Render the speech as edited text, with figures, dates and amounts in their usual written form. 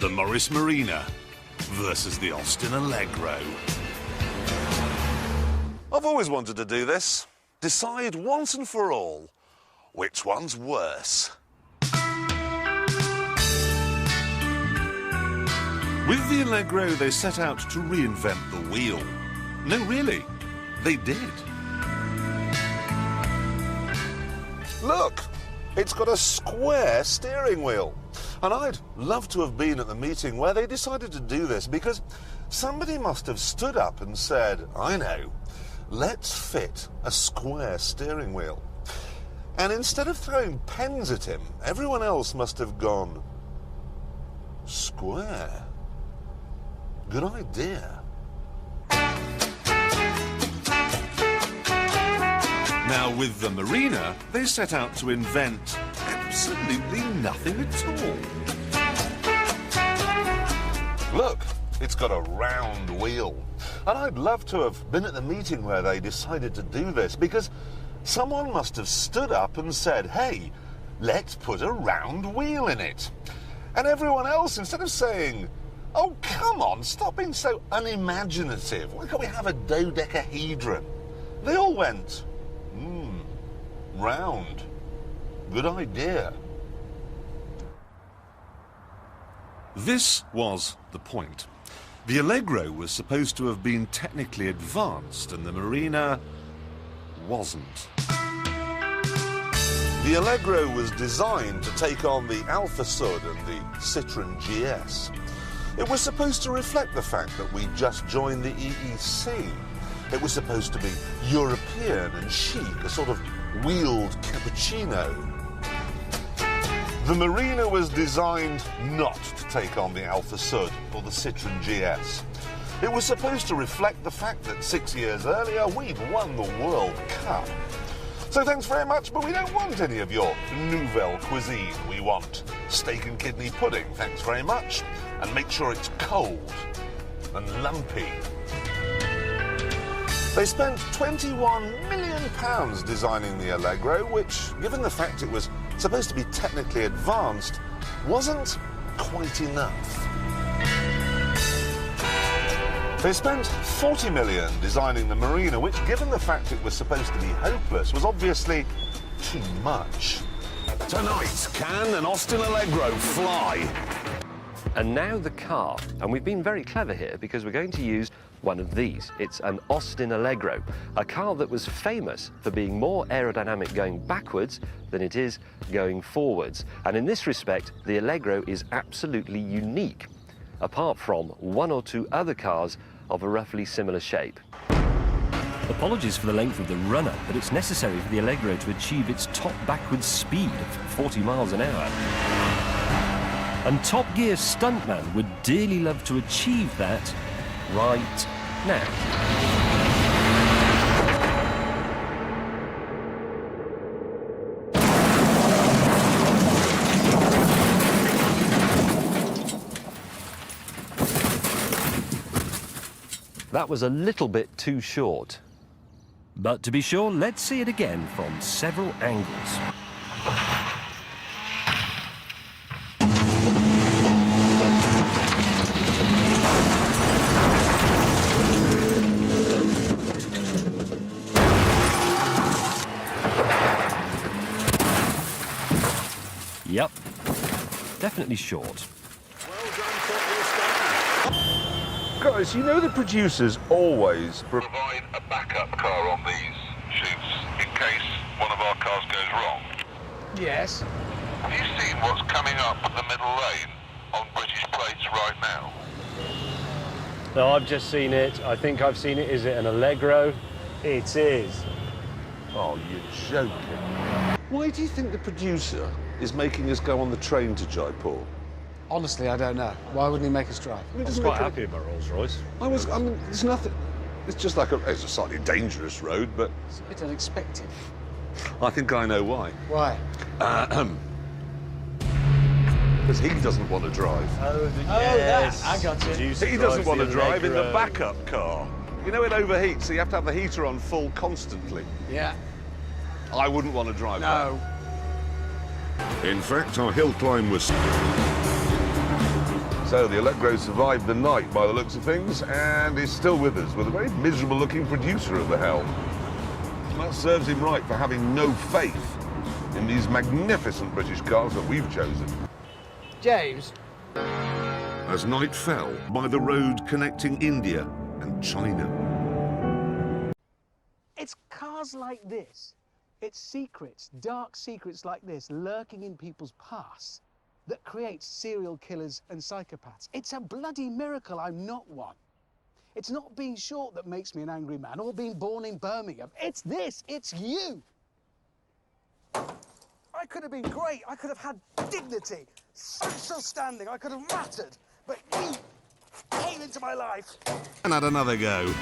the Morris Marina versus the Austin Allegro. I've always wanted to do this. Decide once and for all which one's worse. With the Allegro, they set out to reinvent the wheel. No, really, they did. Look, it's got a square steering wheel. And I'd love to have been at the meeting where they decided to do this, because somebody must have stood up and said, I know, let's fit a square steering wheel. And instead of throwing pens at him, everyone else must have gone, square? Good idea. Now, with the Marina, they set out to invent absolutely nothing at all. Look, it's got a round wheel. And I'd love to have been at the meeting where they decided to do this, because someone must have stood up and said, hey, let's put a round wheel in it. And everyone else, instead of saying, oh, come on, stop being so unimaginative, why can't we have a dodecahedron? They all went, round. Good idea. This was the point. The Allegro was supposed to have been technically advanced, and the Marina wasn't. The Allegro was designed to take on the Alfa Sud and the Citroën GS. It was supposed to reflect the fact that we just joined the EEC. It was supposed to be European and chic, a sort of wheeled cappuccino. The Marina was designed not to take on the Alfa Sud or the Citroën GS. It was supposed to reflect the fact that 6 years earlier we'd won the World Cup. So thanks very much, but we don't want any of your nouvelle cuisine. We want steak and kidney pudding, thanks very much. And make sure it's cold and lumpy. They spent £21 million designing the Allegro, which, given the fact it was supposed to be technically advanced, wasn't quite enough. They spent £40 million designing the Marina, which, given the fact it was supposed to be hopeless, was obviously too much. Tonight, can an Austin Allegro fly? And now the car. And we've been very clever here because we're going to use one of these. It's an Austin Allegro, a car that was famous for being more aerodynamic going backwards than it is going forwards. And in this respect, the Allegro is absolutely unique, apart from one or two other cars of a roughly similar shape. Apologies for the length of the run-up, but it's necessary for the Allegro to achieve its top backwards speed of 40 miles an hour. And Top Gear stuntman would dearly love to achieve that right now. That was a little bit too short. But to be sure, let's see it again from several angles. Yep, definitely short. Guys, you know the producers always provide a backup car on these shoots in case one of our cars goes wrong. Yes. Have you seen what's coming up the middle lane on British plates right now? No, I've just seen it. I think I've seen it. Is it an Allegro? It is. Oh, you're joking. Why do you think the producer is making us go on the train to Jaipur? Honestly, I don't know. Why wouldn't he make us drive? I was quite happy with my Rolls Royce. I mean, there's nothing. It's just like it's a slightly dangerous road, but It's a bit unexpected. I think I know why. Why? Because he doesn't want to drive. Oh, that. I got you. He doesn't want to drive in the backup car. You know, it overheats, so you have to have the heater on full constantly. Yeah. I wouldn't want to drive that. No. In fact, our hill climb was... So the Allegro survived the night by the looks of things and is still with us with a very miserable looking producer at the helm. That serves him right for having no faith in these magnificent British cars that we've chosen. James? As night fell by the road connecting India and China. It's cars like this. It's secrets, dark secrets like this, lurking in people's pasts that creates serial killers and psychopaths. It's a bloody miracle I'm not one. It's not being short that makes me an angry man or being born in Birmingham. It's this, it's you. I could have been great. I could have had dignity, social standing. I could have mattered. But you came into my life. And had another go.